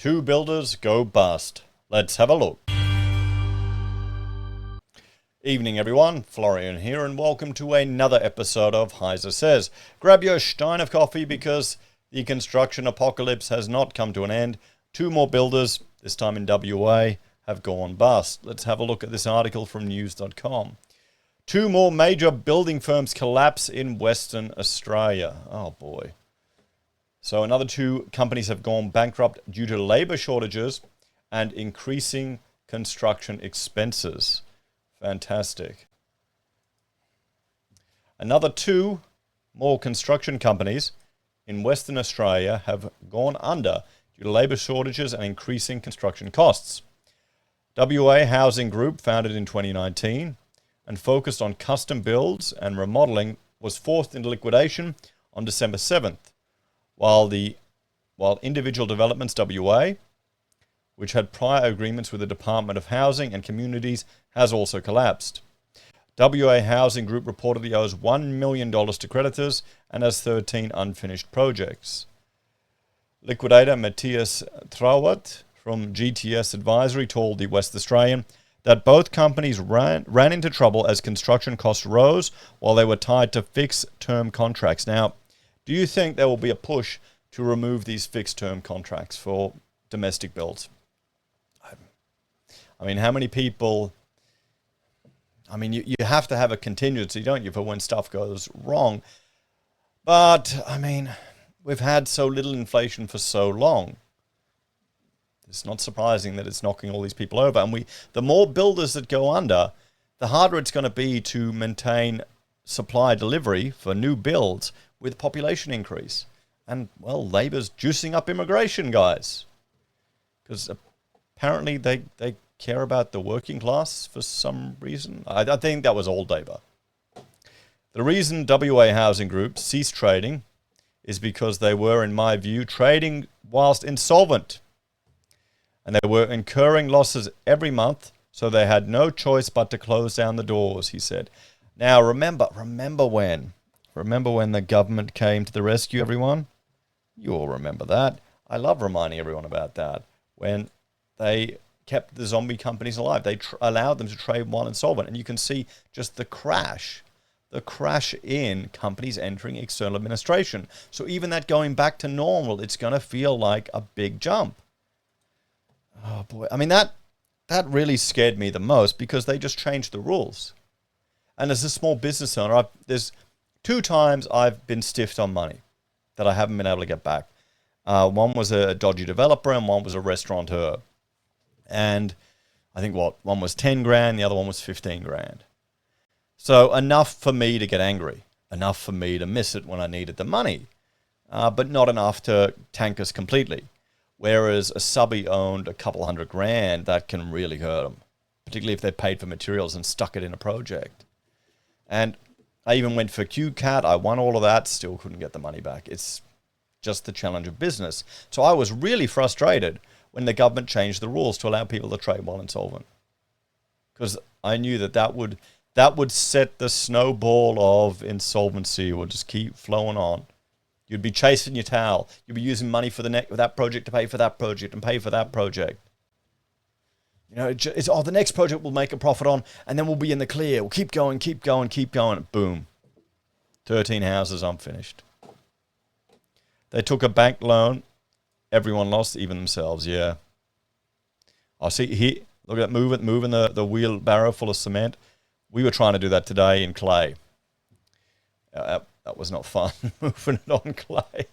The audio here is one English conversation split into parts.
Two builders go bust. Let's have a look. Evening everyone, Florian here and welcome to another episode of HeiseSays. Grab your stein of coffee because the construction apocalypse has not come to an end. Two more builders, this time in WA, have gone bust. Let's have a look at this article from news.com. Two more major building firms collapse in Western Australia. Oh boy. So another two companies have gone bankrupt due to labour shortages and increasing construction expenses. Fantastic. Another two more construction companies in Western Australia have gone under due to labour shortages and increasing construction costs. WA Housing Group, founded in 2019 and focused on custom builds and remodelling, was forced into liquidation on December 7th. While Individual Developments WA, which had prior agreements with the Department of Housing and Communities, has also collapsed. WA Housing Group reportedly owes $1 million to creditors and has 13 unfinished projects. Liquidator Matthias Trauert from GTS Advisory told the West Australian that both companies ran into trouble as construction costs rose while they were tied to fixed-term contracts. Now, do you think there will be a push to remove these fixed-term contracts for domestic builds? I mean, how many people... I mean, you have to have a contingency, don't you, for when stuff goes wrong. But, I mean, we've had so little inflation for so long. It's not surprising that it's knocking all these people over. And the more builders that go under, the harder it's going to be to maintain supply delivery for new builds with population increase. And, well, Labor's juicing up immigration, guys. Because apparently they care about the working class for some reason. I think that was all Labour. The reason WA Housing Group ceased trading is because they were, in my view, trading whilst insolvent. And they were incurring losses every month, so they had no choice but to close down the doors, he said. Now, remember when the government came to the rescue, everyone? You all remember that. I love reminding everyone about that. When they kept the zombie companies alive, they allowed them to trade while insolvent. And you can see just the crash in companies entering external administration. So even that going back to normal, it's going to feel like a big jump. Oh boy, I mean, that really scared me the most because they just changed the rules. And as a small business owner, there's 2 times I've been stiffed on money that I haven't been able to get back. One was a dodgy developer and one was a restaurateur. And I think one was 10 grand, the other one was 15 grand. So enough for me to get angry, enough for me to miss it when I needed the money, but not enough to tank us completely. Whereas a subby owned a couple $100 grand, that can really hurt them, particularly if they paid for materials and stuck it in a project. And I even went for QCAT. I won all of that, still couldn't get the money back. It's just the challenge of business. So I was really frustrated when the government changed the rules to allow people to trade while insolvent, because I knew that would set the snowball of insolvency would just keep flowing on. You'd be chasing your tail. You'd be using money for that project to pay for that project and pay for that project. You know, the next project we'll make a profit on, and then we'll be in the clear. We'll keep going. Boom. 13 houses unfinished. They took a bank loan. Everyone lost, even themselves, yeah. I see here, look at that moving the wheelbarrow full of cement. We were trying to do that today in clay. That was not fun, moving it on clay.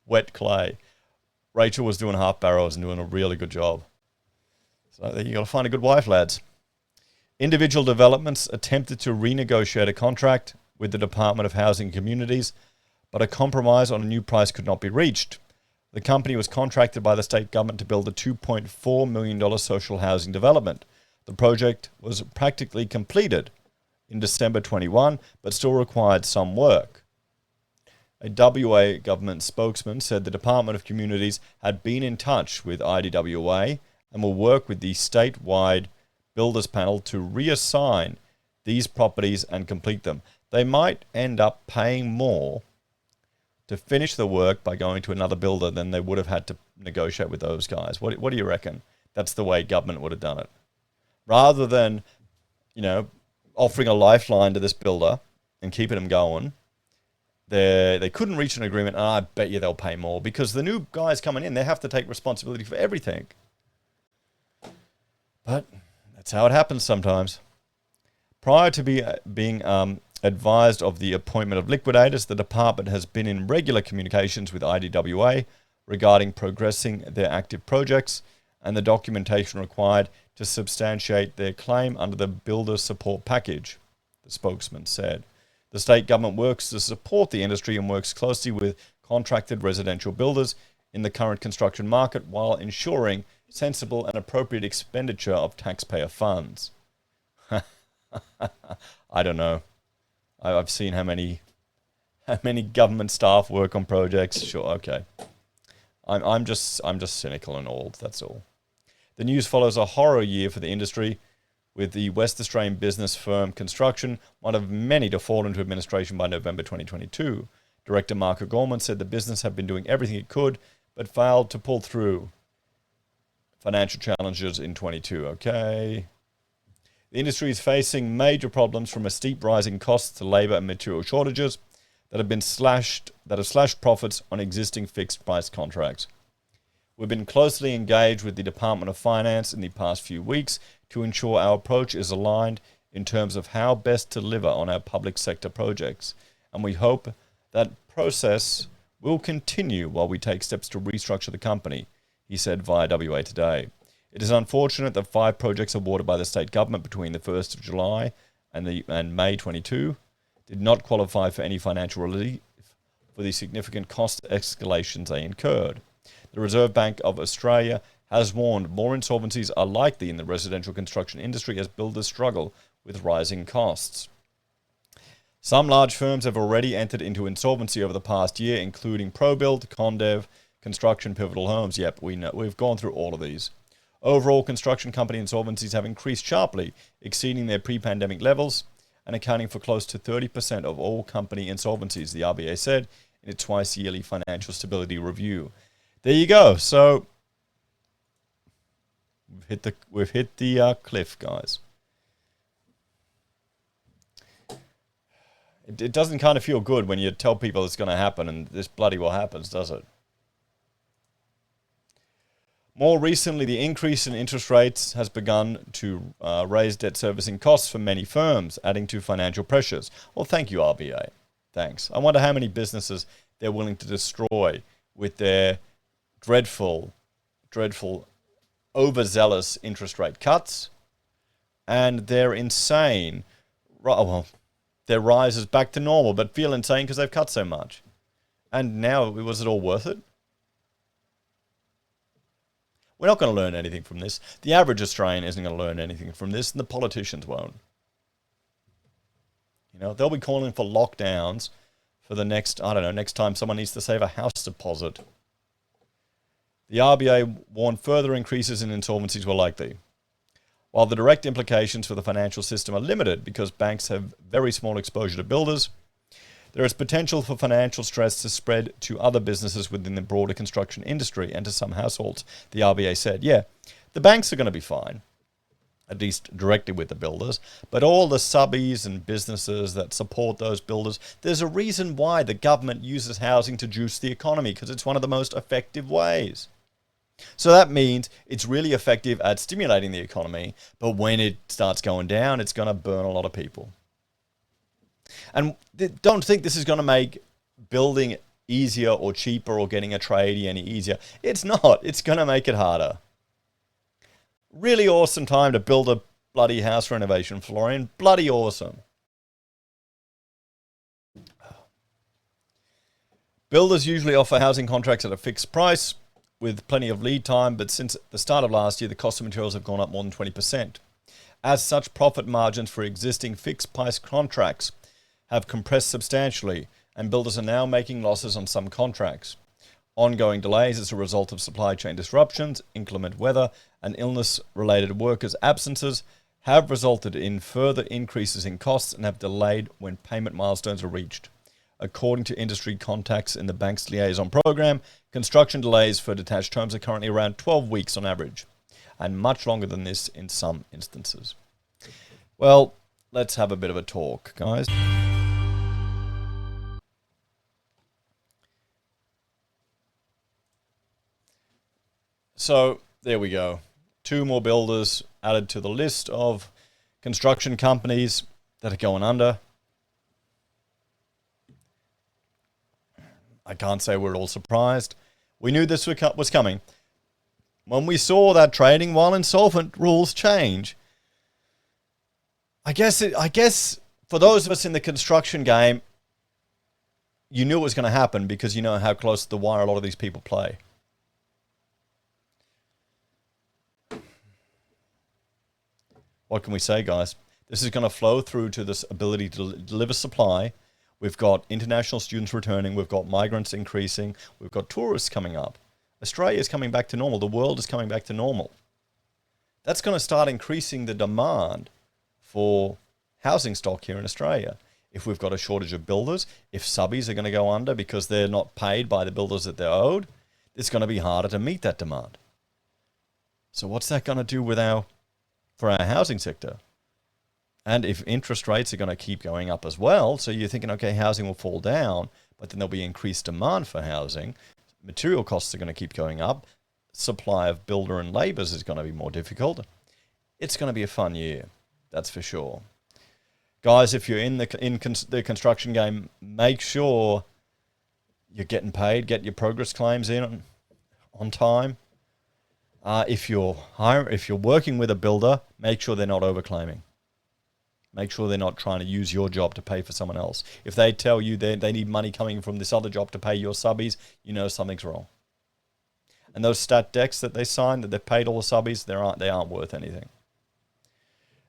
Wet clay. Rachel was doing half barrows and doing a really good job. So you got to find a good wife, lads. Individual Developments attempted to renegotiate a contract with the Department of Housing and Communities, but a compromise on a new price could not be reached. The company was contracted by the state government to build a $2.4 million social housing development. The project was practically completed in December 21, but still required some work. A WA government spokesman said the Department of Communities had been in touch with IDWA and will work with the statewide builders panel to reassign these properties and complete them. They might end up paying more to finish the work by going to another builder than they would have had to negotiate with those guys. What do you reckon? That's the way government would have done it. Rather than, offering a lifeline to this builder and keeping them going, they couldn't reach an agreement, and I bet you they'll pay more because the new guys coming in, they have to take responsibility for everything. But that's how it happens sometimes. Prior to being advised of the appointment of liquidators, the department has been in regular communications with IDWA regarding progressing their active projects and the documentation required to substantiate their claim under the builder support package, the spokesman said. The state government works to support the industry and works closely with contracted residential builders in the current construction market while ensuring sensible and appropriate expenditure of taxpayer funds. I don't know. I've seen how many government staff work on projects. Sure, okay. I'm just cynical and old. That's all. The news follows a horror year for the industry, with the West Australian business firm Construction, one of many to fall into administration by November 2022. Director Mark O'Gorman said the business had been doing everything it could, but failed to pull through financial challenges in 22. Okay. The industry is facing major problems from a steep rise in costs to labour and material shortages that have slashed profits on existing fixed price contracts. We've been closely engaged with the Department of Finance in the past few weeks to ensure our approach is aligned in terms of how best to deliver on our public sector projects, and we hope that process will continue while we take steps to restructure the company, he said via WA Today. It is unfortunate that 5 projects awarded by the state government between the 1st of July and May 22 did not qualify for any financial relief for the significant cost escalations they incurred. The Reserve Bank of Australia has warned more insolvencies are likely in the residential construction industry as builders struggle with rising costs. Some large firms have already entered into insolvency over the past year, including ProBuild, Condev, Construction, Pivotal Homes. Yep, we've gone through all of these. Overall, construction company insolvencies have increased sharply, exceeding their pre-pandemic levels and accounting for close to 30% of all company insolvencies, the RBA said in its twice-yearly financial stability review. There you go. So we've hit the cliff, guys. It doesn't kind of feel good when you tell people it's going to happen and this bloody well happens, does it? More recently, the increase in interest rates has begun to raise debt servicing costs for many firms, adding to financial pressures. Well, thank you, RBA. Thanks. I wonder how many businesses they're willing to destroy with their dreadful, overzealous interest rate cuts and their insane, their rises back to normal, but feel insane because they've cut so much. And now, was it all worth it? We're not going to learn anything from this. The average Australian isn't going to learn anything from this, and the politicians won't. They'll be calling for lockdowns for the next time someone needs to save a house deposit. The RBA warned further increases in insolvencies were likely. While the direct implications for the financial system are limited because banks have very small exposure to builders, there is potential for financial stress to spread to other businesses within the broader construction industry and to some households, the RBA said. Yeah, the banks are going to be fine, at least directly with the builders, but all the subbies and businesses that support those builders, there's a reason why the government uses housing to juice the economy, because it's one of the most effective ways. So that means it's really effective at stimulating the economy, but when it starts going down, it's going to burn a lot of people. And don't think this is going to make building easier or cheaper or getting a tradie any easier. It's not. It's going to make it harder. Really awesome time to build a bloody house renovation, Florian. Bloody awesome. Builders usually offer housing contracts at a fixed price with plenty of lead time, but since the start of last year, the cost of materials have gone up more than 20%. As such, profit margins for existing fixed price contracts have compressed substantially, and builders are now making losses on some contracts. Ongoing delays as a result of supply chain disruptions, inclement weather, and illness-related workers' absences have resulted in further increases in costs and have delayed when payment milestones are reached. According to industry contacts in the bank's liaison program, construction delays for detached homes are currently around 12 weeks on average, and much longer than this in some instances. Well, let's have a bit of a talk, guys. So, there we go. 2 more builders added to the list of construction companies that are going under. I can't say we're all surprised. We knew this was coming. When we saw that trading while insolvent rules change, I guess for those of us in the construction game, you knew it was going to happen because you know how close to the wire a lot of these people play. What can we say, guys? This is going to flow through to this ability to deliver supply. We've got international students returning. We've got migrants increasing. We've got tourists coming up. Australia is coming back to normal. The world is coming back to normal. That's going to start increasing the demand for housing stock here in Australia. If we've got a shortage of builders, if subbies are going to go under because they're not paid by the builders that they're owed, it's going to be harder to meet that demand. So what's that going to do for our housing sector? And if interest rates are going to keep going up as well, so you're thinking, okay, housing will fall down, but then there'll be increased demand for housing. Material costs are going to keep going up. Supply of builder and labourers is going to be more difficult. It's going to be a fun year, that's for sure. Guys, if you're in the construction game, make sure you're getting paid. Get your progress claims in on time. If you're working with a builder, make sure they're not overclaiming. Make sure they're not trying to use your job to pay for someone else. If they tell you they need money coming from this other job to pay your subbies, you know something's wrong. And those stat decks that they signed, that they've paid all the subbies, they aren't worth anything.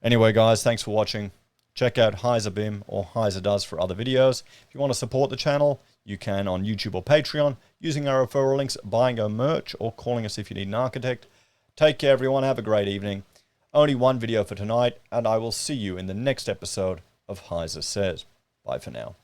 Anyway, guys, thanks for watching. Check out Heise BIM or Heise Does for other videos. If you want to support the channel, you can on YouTube or Patreon, using our referral links, buying our merch, or calling us if you need an architect. Take care, everyone. Have a great evening. Only one video for tonight, and I will see you in the next episode of HeiseSays. Bye for now.